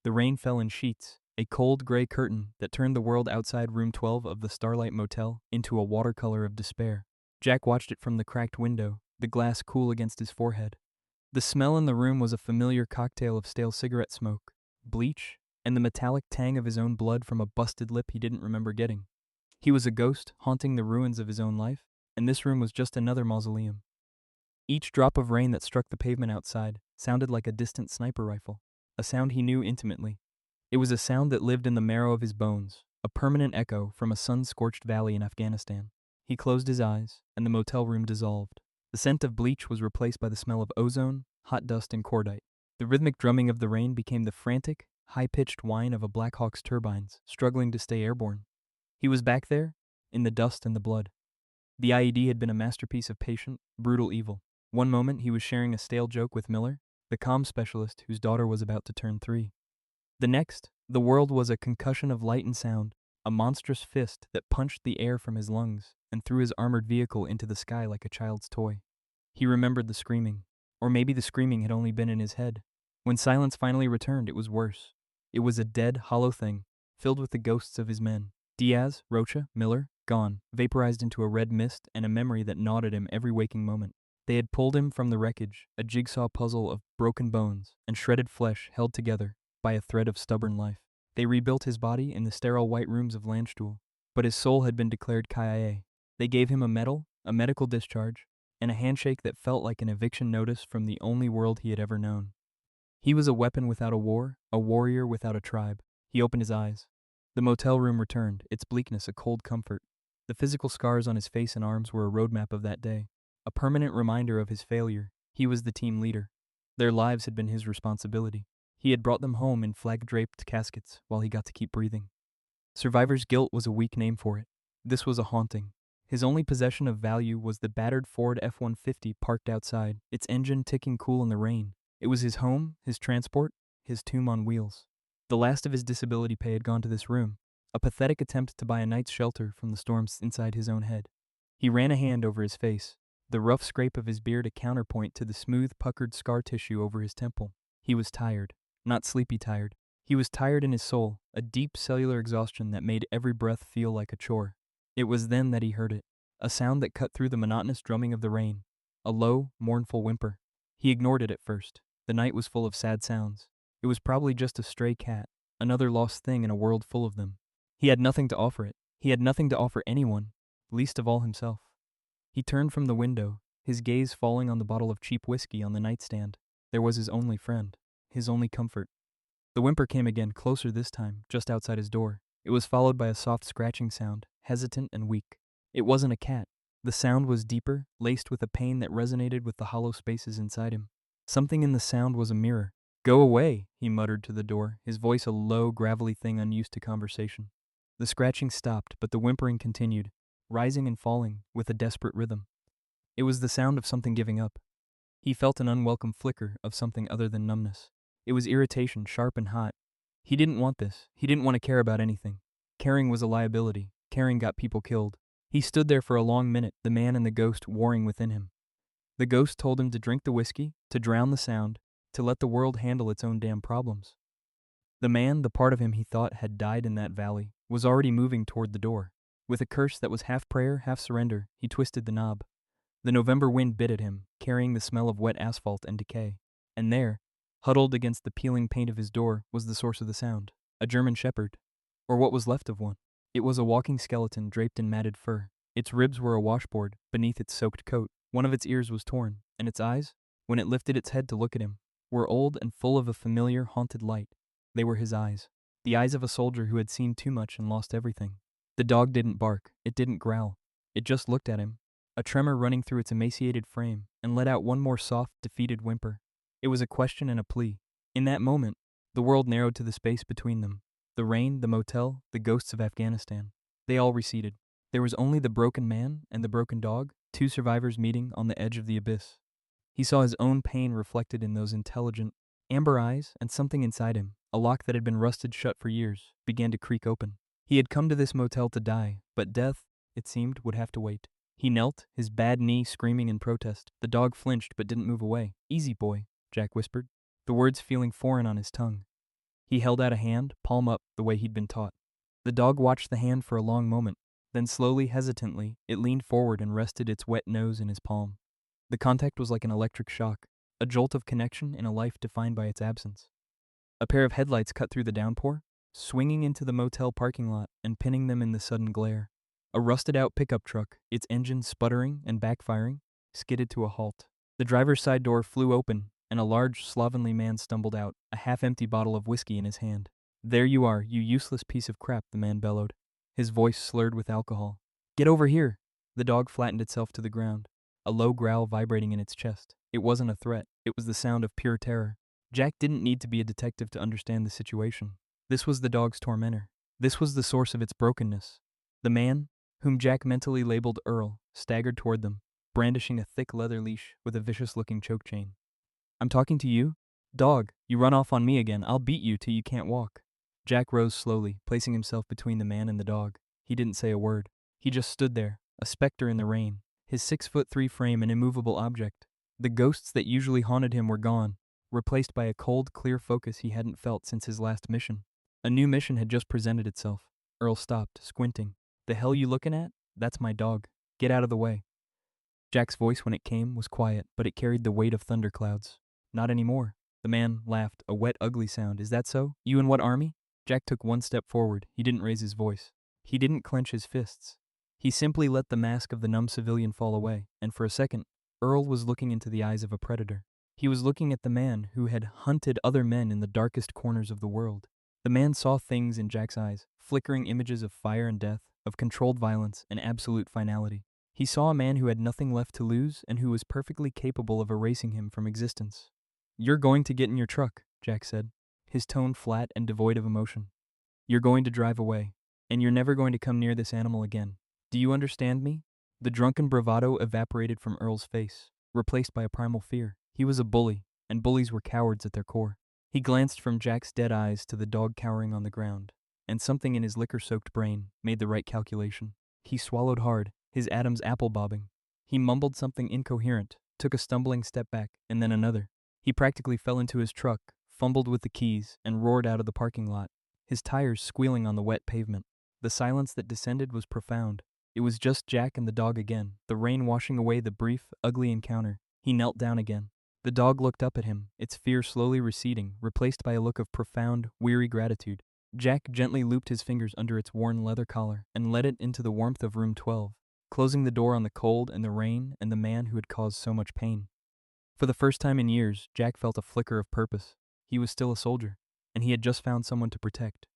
The rain fell in sheets, a cold gray curtain that turned the world outside room 12 of the Starlight Motel into a watercolor of despair. Jack watched it from the cracked window, the glass cool against his forehead. The smell in the room was a familiar cocktail of stale cigarette smoke, bleach, and the metallic tang of his own blood from a busted lip he didn't remember getting. He was a ghost haunting the ruins of his own life, and this room was just another mausoleum. Each drop of rain that struck the pavement outside sounded like a distant sniper rifle, a sound he knew intimately. It was a sound that lived in the marrow of his bones, a permanent echo from a sun-scorched valley in Afghanistan. He closed his eyes, and the motel room dissolved. The scent of bleach was replaced by the smell of ozone, hot dust, and cordite. The rhythmic drumming of the rain became the frantic, high-pitched whine of a Black Hawk's turbines, struggling to stay airborne. He was back there, in the dust and the blood. The IED had been a masterpiece of patient, brutal evil. One moment he was sharing a stale joke with Miller, the comm specialist whose daughter was about to turn 3. The next, the world was a concussion of light and sound, a monstrous fist that punched the air from his lungs and threw his armored vehicle into the sky like a child's toy. He remembered the screaming, or maybe the screaming had only been in his head. When silence finally returned, it was worse. It was a dead, hollow thing, filled with the ghosts of his men. Diaz, Rocha, Miller, gone, vaporized into a red mist and a memory that gnawed at him every waking moment. They had pulled him from the wreckage, a jigsaw puzzle of broken bones and shredded flesh held together by a thread of stubborn life. They rebuilt his body in the sterile white rooms of Landstuhl, but his soul had been declared KIA. They gave him a medal, a medical discharge, and a handshake that felt like an eviction notice from the only world he had ever known. He was a weapon without a war, a warrior without a tribe. He opened his eyes. The motel room returned, its bleakness a cold comfort. The physical scars on his face and arms were a roadmap of that day, a permanent reminder of his failure. He was the team leader. Their lives had been his responsibility. He had brought them home in flag-draped caskets while he got to keep breathing. Survivor's guilt was a weak name for it. This was a haunting. His only possession of value was the battered Ford F-150 parked outside, its engine ticking cool in the rain. It was his home, his transport, his tomb on wheels. The last of his disability pay had gone to this room, a pathetic attempt to buy a night's shelter from the storms inside his own head. He ran a hand over his face, the rough scrape of his beard a counterpoint to the smooth, puckered scar tissue over his temple. He was tired, not sleepy tired. He was tired in his soul, a deep cellular exhaustion that made every breath feel like a chore. It was then that he heard it, a sound that cut through the monotonous drumming of the rain, a low, mournful whimper. He ignored it at first. The night was full of sad sounds. It was probably just a stray cat, another lost thing in a world full of them. He had nothing to offer it. He had nothing to offer anyone, least of all himself. He turned from the window, his gaze falling on the bottle of cheap whiskey on the nightstand. There was his only friend, his only comfort. The whimper came again, closer this time, just outside his door. It was followed by a soft scratching sound, hesitant and weak. It wasn't a cat. The sound was deeper, laced with a pain that resonated with the hollow spaces inside him. Something in the sound was a mirror. "Go away," he muttered to the door, his voice a low, gravelly thing unused to conversation. The scratching stopped, but the whimpering continued, rising and falling with a desperate rhythm. It was the sound of something giving up. He felt an unwelcome flicker of something other than numbness. It was irritation, sharp and hot. He didn't want this. He didn't want to care about anything. Caring was a liability. Caring got people killed. He stood there for a long minute, the man and the ghost warring within him. The ghost told him to drink the whiskey, to drown the sound, to let the world handle its own damn problems. The man, the part of him he thought had died in that valley, was already moving toward the door. With a curse that was half prayer, half surrender, he twisted the knob. The November wind bit at him, carrying the smell of wet asphalt and decay. And there, huddled against the peeling paint of his door, was the source of the sound. A German shepherd. Or what was left of one. It was a walking skeleton draped in matted fur. Its ribs were a washboard beneath its soaked coat. One of its ears was torn, and its eyes, when it lifted its head to look at him, were old and full of a familiar, haunted light. They were his eyes. The eyes of a soldier who had seen too much and lost everything. The dog didn't bark. It didn't growl. It just looked at him, a tremor running through its emaciated frame, and let out one more soft, defeated whimper. It was a question and a plea. In that moment, the world narrowed to the space between them. The rain, the motel, the ghosts of Afghanistan. They all receded. There was only the broken man and the broken dog, two survivors meeting on the edge of the abyss. He saw his own pain reflected in those intelligent, amber eyes, and something inside him, a lock that had been rusted shut for years, began to creak open. He had come to this motel to die, but death, it seemed, would have to wait. He knelt, his bad knee screaming in protest. The dog flinched but didn't move away. "Easy, boy," Jack whispered, the words feeling foreign on his tongue. He held out a hand, palm up, the way he'd been taught. The dog watched the hand for a long moment. Then slowly, hesitantly, it leaned forward and rested its wet nose in his palm. The contact was like an electric shock, a jolt of connection in a life defined by its absence. A pair of headlights cut through the downpour, swinging into the motel parking lot and pinning them in the sudden glare. A rusted-out pickup truck, its engine sputtering and backfiring, skidded to a halt. The driver's side door flew open, and a large, slovenly man stumbled out, a half-empty bottle of whiskey in his hand. "There you are, you useless piece of crap," the man bellowed, his voice slurred with alcohol. "Get over here!" The dog flattened itself to the ground, a low growl vibrating in its chest. It wasn't a threat, it was the sound of pure terror. Jack didn't need to be a detective to understand the situation. This was the dog's tormentor. This was the source of its brokenness. The man, whom Jack mentally labeled Earl, staggered toward them, brandishing a thick leather leash with a vicious-looking choke chain. "I'm talking to you? Dog, you run off on me again, I'll beat you till you can't walk." Jack rose slowly, placing himself between the man and the dog. He didn't say a word. He just stood there, a specter in the rain, his 6'3" frame an immovable object. The ghosts that usually haunted him were gone, replaced by a cold, clear focus he hadn't felt since his last mission. A new mission had just presented itself. Earl stopped, squinting. "The hell you looking at? That's my dog. Get out of the way." Jack's voice, when it came, was quiet, but it carried the weight of thunderclouds. "Not anymore." The man laughed, a wet, ugly sound. "Is that so? You in what army?" Jack took one step forward. He didn't raise his voice. He didn't clench his fists. He simply let the mask of the numb civilian fall away, and for a second, Earl was looking into the eyes of a predator. He was looking at the man who had hunted other men in the darkest corners of the world. The man saw things in Jack's eyes, flickering images of fire and death, of controlled violence and absolute finality. He saw a man who had nothing left to lose and who was perfectly capable of erasing him from existence. "You're going to get in your truck," Jack said, his tone flat and devoid of emotion. "You're going to drive away, and you're never going to come near this animal again. Do you understand me?" The drunken bravado evaporated from Earl's face, replaced by a primal fear. He was a bully, and bullies were cowards at their core. He glanced from Jack's dead eyes to the dog cowering on the ground, and something in his liquor-soaked brain made the right calculation. He swallowed hard, his atoms apple-bobbing. He mumbled something incoherent, took a stumbling step back, and then another. He practically fell into his truck, fumbled with the keys, and roared out of the parking lot, his tires squealing on the wet pavement. The silence that descended was profound. It was just Jack and the dog again, the rain washing away the brief, ugly encounter. He knelt down again. The dog looked up at him, its fear slowly receding, replaced by a look of profound, weary gratitude. Jack gently looped his fingers under its worn leather collar and led it into the warmth of room 12, closing the door on the cold and the rain and the man who had caused so much pain. For the first time in years, Jack felt a flicker of purpose. He was still a soldier, and he had just found someone to protect.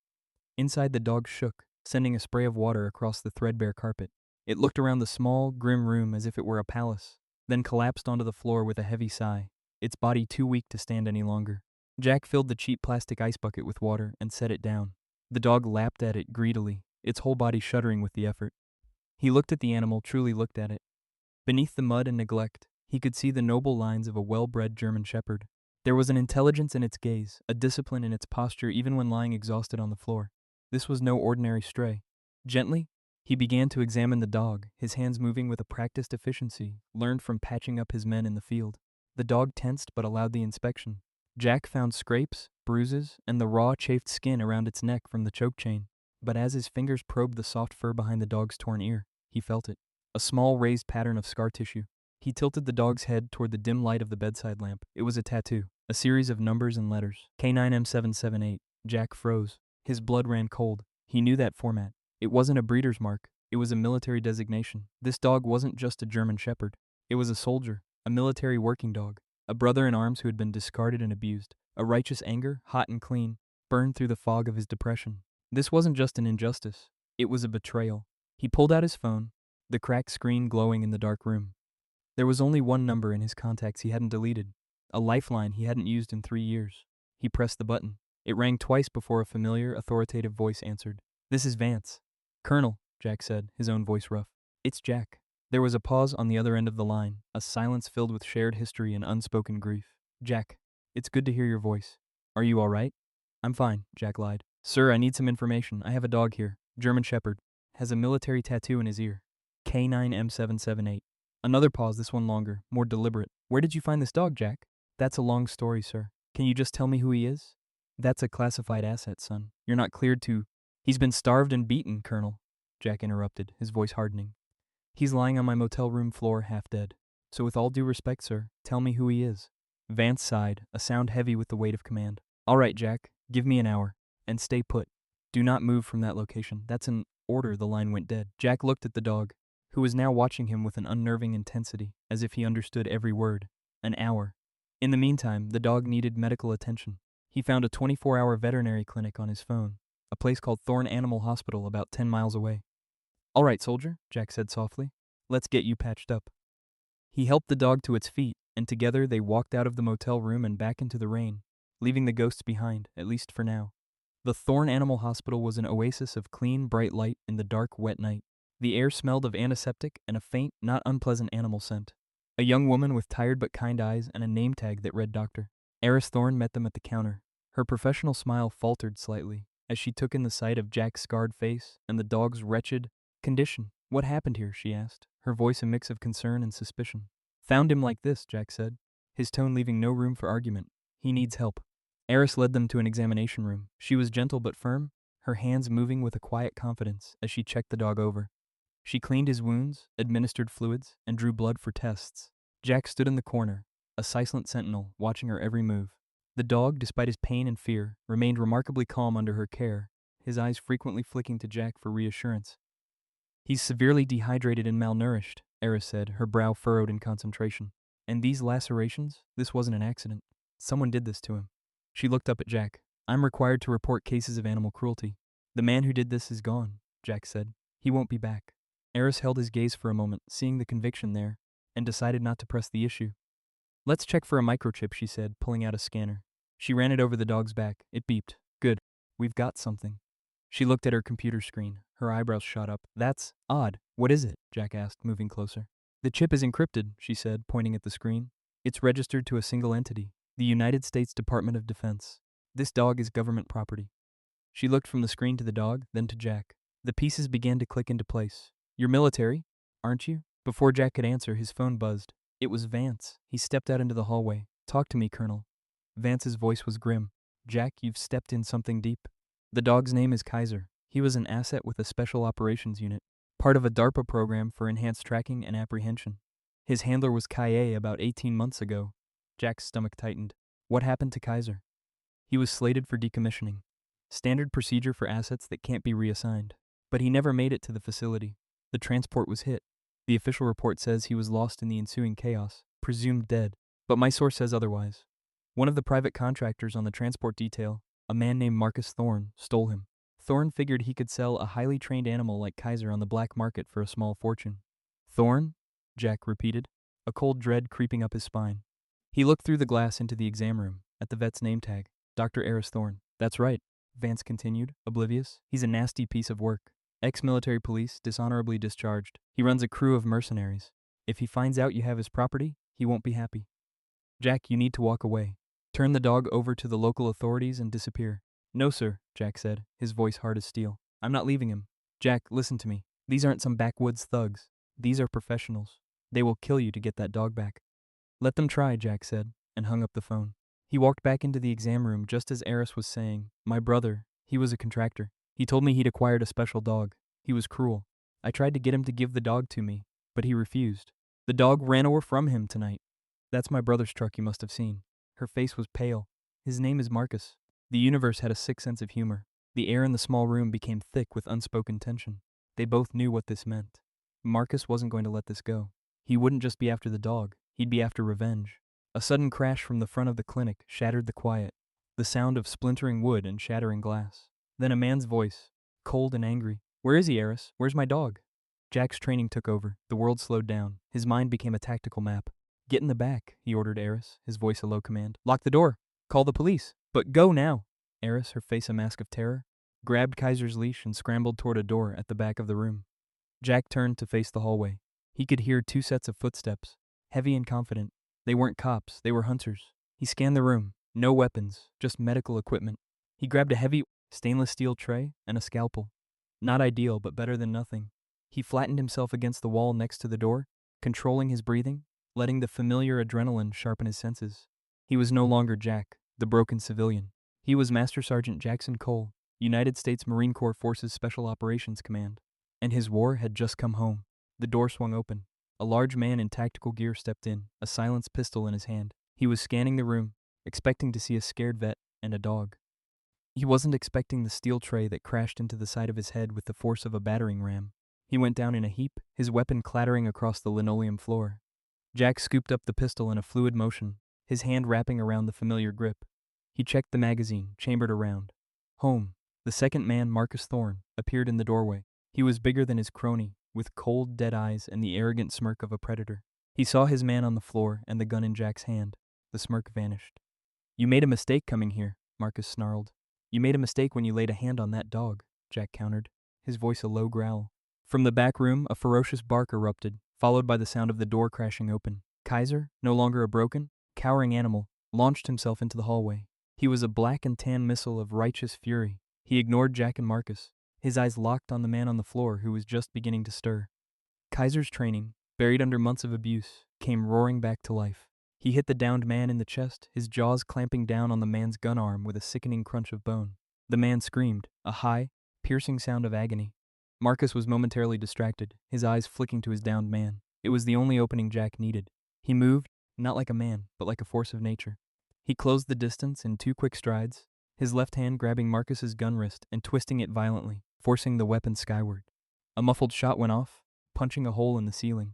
Inside, the dog shook, sending a spray of water across the threadbare carpet. It looked around the small, grim room as if it were a palace, then collapsed onto the floor with a heavy sigh, its body too weak to stand any longer. Jack filled the cheap plastic ice bucket with water and set it down. The dog lapped at it greedily, its whole body shuddering with the effort. He looked at the animal, truly looked at it. Beneath the mud and neglect, he could see the noble lines of a well-bred German shepherd. There was an intelligence in its gaze, a discipline in its posture even when lying exhausted on the floor. This was no ordinary stray. Gently, he began to examine the dog, his hands moving with a practiced efficiency learned from patching up his men in the field. The dog tensed but allowed the inspection. Jack found scrapes, bruises, and the raw, chafed skin around its neck from the choke chain. But as his fingers probed the soft fur behind the dog's torn ear, he felt it. A small raised pattern of scar tissue. He tilted the dog's head toward the dim light of the bedside lamp. It was a tattoo, a series of numbers and letters. K9M778. Jack froze. His blood ran cold. He knew that format. It wasn't a breeder's mark. It was a military designation. This dog wasn't just a German shepherd. It was a soldier, a military working dog, a brother in arms who had been discarded and abused. A righteous anger, hot and clean, burned through the fog of his depression. This wasn't just an injustice. It was a betrayal. He pulled out his phone, the cracked screen glowing in the dark room. There was only one number in his contacts he hadn't deleted, a lifeline he hadn't used in 3 years. He pressed the button. It rang twice before a familiar, authoritative voice answered. "This is Vance." "Colonel," Jack said, his own voice rough. "It's Jack." There was a pause on the other end of the line, a silence filled with shared history and unspoken grief. "Jack, it's good to hear your voice. Are you all right?" "I'm fine," Jack lied. "Sir, I need some information. I have a dog here, German Shepherd. Has a military tattoo in his ear. K9M778. Another pause, this one longer, more deliberate. "Where did you find this dog, Jack?" "That's a long story, sir. Can you just tell me who he is?" That's a classified asset, son. You're not cleared to. He's been starved and beaten, Colonel, Jack interrupted, his voice hardening. He's lying on my motel room floor, half dead. So with all due respect, sir, tell me who he is. Vance sighed, a sound heavy with the weight of command. All right, Jack, give me an hour. And stay put. Do not move from that location. That's an order. The line went dead. Jack looked at the dog, who was now watching him with an unnerving intensity, as if he understood every word. An hour. In the meantime, the dog needed medical attention. He found a 24-hour veterinary clinic on his phone, a place called Thorn Animal Hospital about 10 miles away. All right, soldier, Jack said softly. Let's get you patched up. He helped the dog to its feet, and together they walked out of the motel room and back into the rain, leaving the ghosts behind, at least for now. The Thorn Animal Hospital was an oasis of clean, bright light in the dark, wet night. The air smelled of antiseptic and a faint, not unpleasant animal scent. A young woman with tired but kind eyes and a name tag that read doctor. Eris Thorn met them at the counter. Her professional smile faltered slightly as she took in the sight of Jack's scarred face and the dog's wretched condition. What happened here, she asked, her voice a mix of concern and suspicion. Found him like this, Jack said, his tone leaving no room for argument. He needs help. Eris led them to an examination room. She was gentle but firm, her hands moving with a quiet confidence as she checked the dog over. She cleaned his wounds, administered fluids, and drew blood for tests. Jack stood in the corner, a silent sentinel, watching her every move. The dog, despite his pain and fear, remained remarkably calm under her care, his eyes frequently flicking to Jack for reassurance. He's severely dehydrated and malnourished, Eris said, her brow furrowed in concentration. And these lacerations? This wasn't an accident. Someone did this to him. She looked up at Jack. I'm required to report cases of animal cruelty. The man who did this is gone, Jack said. He won't be back. Eris held his gaze for a moment, seeing the conviction there, and decided not to press the issue. Let's check for a microchip, she said, pulling out a scanner. She ran it over the dog's back. It beeped. Good. We've got something. She looked at her computer screen. Her eyebrows shot up. That's odd. What is it? Jack asked, moving closer. The chip is encrypted, she said, pointing at the screen. It's registered to a single entity, the United States Department of Defense. This dog is government property. She looked from the screen to the dog, then to Jack. The pieces began to click into place. You're military, aren't you? Before Jack could answer, his phone buzzed. It was Vance. He stepped out into the hallway. Talk to me, Colonel. Vance's voice was grim. Jack, you've stepped in something deep. The dog's name is Kaiser. He was an asset with a special operations unit, part of a DARPA program for enhanced tracking and apprehension. His handler was Kaye about 18 months ago. Jack's stomach tightened. What happened to Kaiser? He was slated for decommissioning. Standard procedure for assets that can't be reassigned. But he never made it to the facility. The transport was hit. The official report says he was lost in the ensuing chaos, presumed dead. But my source says otherwise. One of the private contractors on the transport detail, a man named Marcus Thorne, stole him. Thorne figured he could sell a highly trained animal like Kaiser on the black market for a small fortune. Thorne? Jack repeated, a cold dread creeping up his spine. He looked through the glass into the exam room, at the vet's name tag. Dr. Eris Thorne. That's right, Vance continued, oblivious. He's a nasty piece of work. Ex-military police, dishonorably discharged. He runs a crew of mercenaries. If he finds out you have his property, he won't be happy. Jack, you need to walk away. Turn the dog over to the local authorities and disappear. No, sir, Jack said, his voice hard as steel. I'm not leaving him. Jack, listen to me. These aren't some backwoods thugs. These are professionals. They will kill you to get that dog back. Let them try, Jack said, and hung up the phone. He walked back into the exam room just as Eris was saying, my brother, he was a contractor. He told me he'd acquired a special dog. He was cruel. I tried to get him to give the dog to me, but he refused. The dog ran away from him tonight. That's my brother's truck you must have seen. Her face was pale. His name is Marcus. The universe had a sick sense of humor. The air in the small room became thick with unspoken tension. They both knew what this meant. Marcus wasn't going to let this go. He wouldn't just be after the dog. He'd be after revenge. A sudden crash from the front of the clinic shattered the quiet. The sound of splintering wood and shattering glass. Then a man's voice, cold and angry. Where is he, Eris? Where's my dog? Jack's training took over. The world slowed down. His mind became a tactical map. Get in the back, he ordered Eris, his voice a low command. Lock the door. Call the police. But go now. Eris, her face a mask of terror, grabbed Kaiser's leash and scrambled toward a door at the back of the room. Jack turned to face the hallway. He could hear two sets of footsteps, heavy and confident. They weren't cops, they were hunters. He scanned the room. No weapons, just medical equipment. He grabbed a heavy stainless steel tray and a scalpel. Not ideal, but better than nothing. He flattened himself against the wall next to the door, controlling his breathing, letting the familiar adrenaline sharpen his senses. He was no longer Jack, the broken civilian. He was Master Sergeant Jackson Cole, United States Marine Corps Forces Special Operations Command, and his war had just come home. The door swung open. A large man in tactical gear stepped in, a silenced pistol in his hand. He was scanning the room, expecting to see a scared vet and a dog. He wasn't expecting the steel tray that crashed into the side of his head with the force of a battering ram. He went down in a heap, his weapon clattering across the linoleum floor. Jack scooped up the pistol in a fluid motion, his hand wrapping around the familiar grip. He checked the magazine, chambered around. Home. The second man, Marcus Thorne, appeared in the doorway. He was bigger than his crony, with cold, dead eyes and the arrogant smirk of a predator. He saw his man on the floor and the gun in Jack's hand. The smirk vanished. "You made a mistake coming here," Marcus snarled. "You made a mistake when you laid a hand on that dog," Jack countered, his voice a low growl. From the back room, a ferocious bark erupted, followed by the sound of the door crashing open. Kaiser, no longer a broken, cowering animal, launched himself into the hallway. He was a black and tan missile of righteous fury. He ignored Jack and Marcus, his eyes locked on the man on the floor who was just beginning to stir. Kaiser's training, buried under months of abuse, came roaring back to life. He hit the downed man in the chest, his jaws clamping down on the man's gun arm with a sickening crunch of bone. The man screamed, a high, piercing sound of agony. Marcus was momentarily distracted, his eyes flicking to his downed man. It was the only opening Jack needed. He moved, not like a man, but like a force of nature. He closed the distance in 2 quick strides, his left hand grabbing Marcus's gun wrist and twisting it violently, forcing the weapon skyward. A muffled shot went off, punching a hole in the ceiling.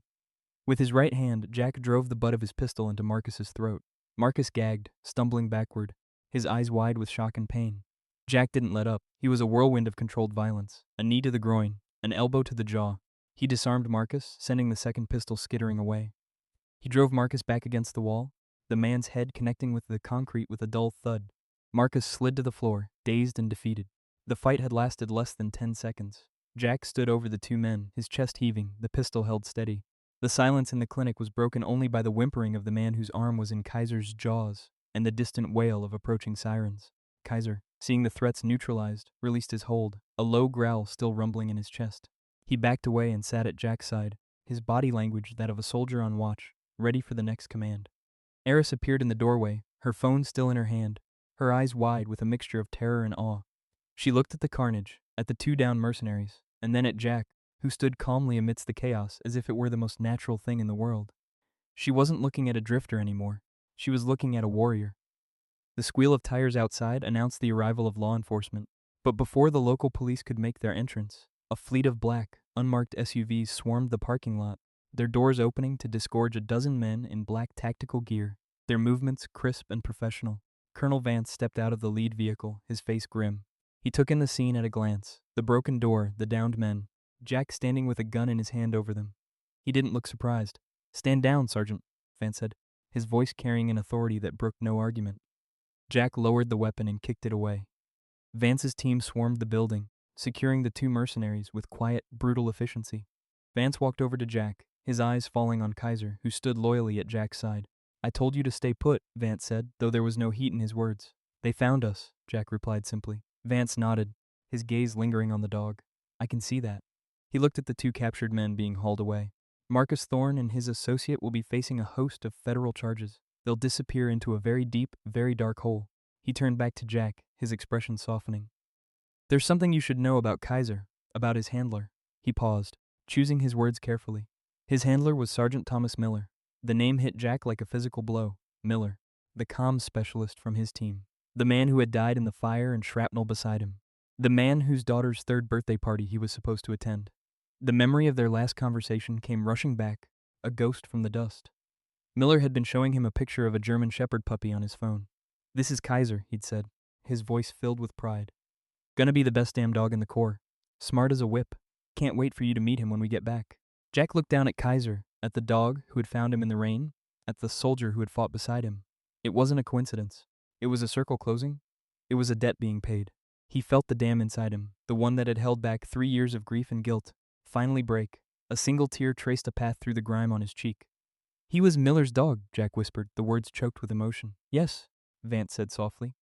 With his right hand, Jack drove the butt of his pistol into Marcus's throat. Marcus gagged, stumbling backward, his eyes wide with shock and pain. Jack didn't let up. He was a whirlwind of controlled violence. A knee to the groin, an elbow to the jaw. He disarmed Marcus, sending the second pistol skittering away. He drove Marcus back against the wall, the man's head connecting with the concrete with a dull thud. Marcus slid to the floor, dazed and defeated. The fight had lasted less than 10 seconds. Jack stood over the 2 men, his chest heaving, the pistol held steady. The silence in the clinic was broken only by the whimpering of the man whose arm was in Kaiser's jaws and the distant wail of approaching sirens. Kaiser, seeing the threats neutralized, released his hold, a low growl still rumbling in his chest. He backed away and sat at Jack's side, his body language that of a soldier on watch, ready for the next command. Eris appeared in the doorway, her phone still in her hand, her eyes wide with a mixture of terror and awe. She looked at the carnage, at the 2 down mercenaries, and then at Jack, who stood calmly amidst the chaos as if it were the most natural thing in the world. She wasn't looking at a drifter anymore. She was looking at a warrior. The squeal of tires outside announced the arrival of law enforcement, but before the local police could make their entrance, a fleet of black, unmarked SUVs swarmed the parking lot, their doors opening to disgorge a dozen men in black tactical gear, their movements crisp and professional. Colonel Vance stepped out of the lead vehicle, his face grim. He took in the scene at a glance, the broken door, the downed men, Jack standing with a gun in his hand over them. He didn't look surprised. "Stand down, Sergeant," Vance said, his voice carrying an authority that brooked no argument. Jack lowered the weapon and kicked it away. Vance's team swarmed the building, securing the 2 mercenaries with quiet, brutal efficiency. Vance walked over to Jack, his eyes falling on Kaiser, who stood loyally at Jack's side. "I told you to stay put," Vance said, though there was no heat in his words. "They found us," Jack replied simply. Vance nodded, his gaze lingering on the dog. "I can see that." He looked at the 2 captured men being hauled away. Marcus Thorne and his associate will be facing a host of federal charges. They'll disappear into a very deep, very dark hole. He turned back to Jack, his expression softening. "There's something you should know about Kaiser, about his handler." He paused, choosing his words carefully. His handler was Sergeant Thomas Miller. The name hit Jack like a physical blow. Miller, the comms specialist from his team. The man who had died in the fire and shrapnel beside him. The man whose daughter's 3rd birthday party he was supposed to attend. The memory of their last conversation came rushing back, a ghost from the dust. Miller had been showing him a picture of a German Shepherd puppy on his phone. "This is Kaiser," he'd said, his voice filled with pride. "Gonna be the best damn dog in the Corps. Smart as a whip. Can't wait for you to meet him when we get back." Jack looked down at Kaiser, at the dog who had found him in the rain, at the soldier who had fought beside him. It wasn't a coincidence. It was a circle closing. It was a debt being paid. He felt the dam inside him, the one that had held back 3 years of grief and guilt, finally break. A single tear traced a path through the grime on his cheek. "He was Miller's dog," Jack whispered, the words choked with emotion. "Yes," Vance said softly.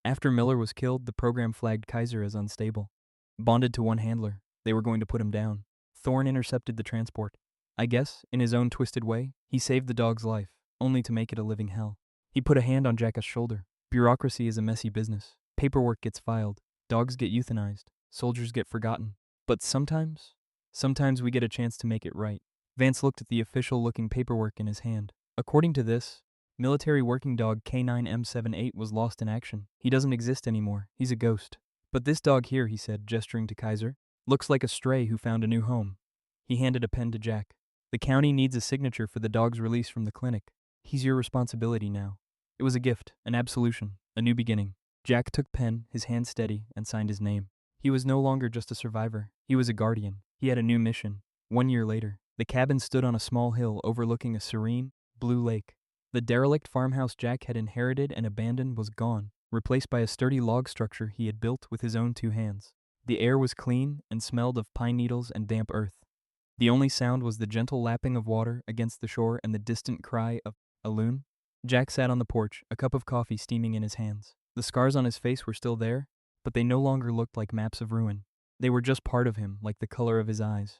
After Miller was killed, the program flagged Kaiser as unstable. Bonded to one handler, they were going to put him down. Thorne intercepted the transport. I guess, in his own twisted way, he saved the dog's life, only to make it a living hell. He put a hand on Jack's shoulder. "Bureaucracy is a messy business. Paperwork gets filed, dogs get euthanized, soldiers get forgotten. But sometimes we get a chance to make it right. Vance looked at the official-looking paperwork in his hand. According to this, military working dog K9M78 was lost in action. He doesn't exist anymore. He's a ghost. But this dog here, he said, gesturing to Kaiser, looks like a stray who found a new home. He handed a pen to Jack. The county needs a signature for the dog's release from the clinic. He's your responsibility now. It was a gift, an absolution, a new beginning. Jack took pen, his hand steady, and signed his name. He was no longer just a survivor. He was a guardian. He had a new mission. 1 year later, the cabin stood on a small hill overlooking a serene, blue lake. The derelict farmhouse Jack had inherited and abandoned was gone, replaced by a sturdy log structure he had built with his own 2 hands. The air was clean and smelled of pine needles and damp earth. The only sound was the gentle lapping of water against the shore and the distant cry of a loon. Jack sat on the porch, a cup of coffee steaming in his hands. The scars on his face were still there, but they no longer looked like maps of ruin. They were just part of him, like the color of his eyes.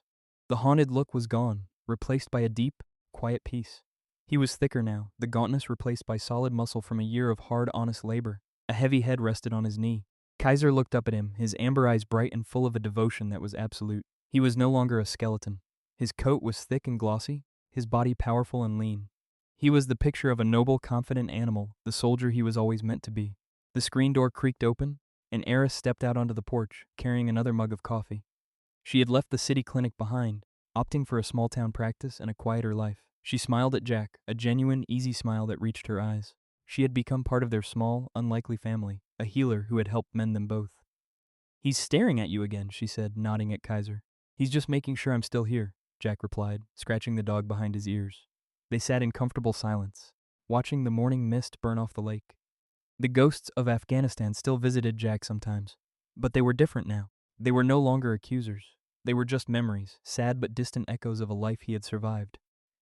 The haunted look was gone, replaced by a deep, quiet peace. He was thicker now, the gauntness replaced by solid muscle from a year of hard, honest labor. A heavy head rested on his knee. Kaiser looked up at him, his amber eyes bright and full of a devotion that was absolute. He was no longer a skeleton. His coat was thick and glossy, his body powerful and lean. He was the picture of a noble, confident animal, the soldier he was always meant to be. The screen door creaked open, and Eris stepped out onto the porch, carrying another mug of coffee. She had left the city clinic behind, opting for a small-town practice and a quieter life. She smiled at Jack, a genuine, easy smile that reached her eyes. She had become part of their small, unlikely family, a healer who had helped mend them both. "He's staring at you again," she said, nodding at Kaiser. "He's just making sure I'm still here," Jack replied, scratching the dog behind his ears. They sat in comfortable silence, watching the morning mist burn off the lake. The ghosts of Afghanistan still visited Jack sometimes, but they were different now. They were no longer accusers. They were just memories, sad but distant echoes of a life he had survived.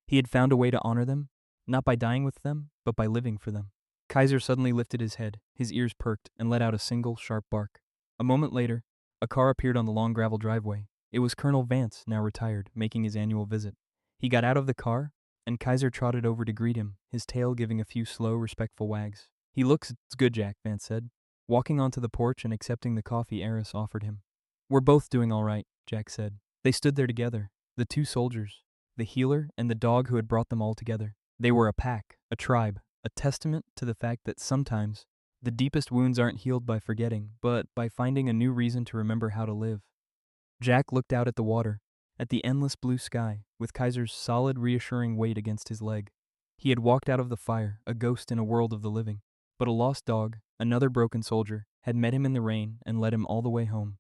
He had found a way to honor them, not by dying with them, but by living for them. Kaiser suddenly lifted his head, his ears perked, and let out a single, sharp bark. A moment later, a car appeared on the long gravel driveway. It was Colonel Vance, now retired, making his annual visit. He got out of the car, and Kaiser trotted over to greet him, his tail giving a few slow, respectful wags. "He looks good, Jack," Vance said, walking onto the porch and accepting the coffee Eris offered him. "We're both doing all right," Jack said. They stood there together, the 2 soldiers, the healer and the dog who had brought them all together. They were a pack, a tribe, a testament to the fact that sometimes the deepest wounds aren't healed by forgetting, but by finding a new reason to remember how to live. Jack looked out at the water, at the endless blue sky, with Kaiser's solid, reassuring weight against his leg. He had walked out of the fire, a ghost in a world of the living. But a lost dog, another broken soldier, had met him in the rain and led him all the way home.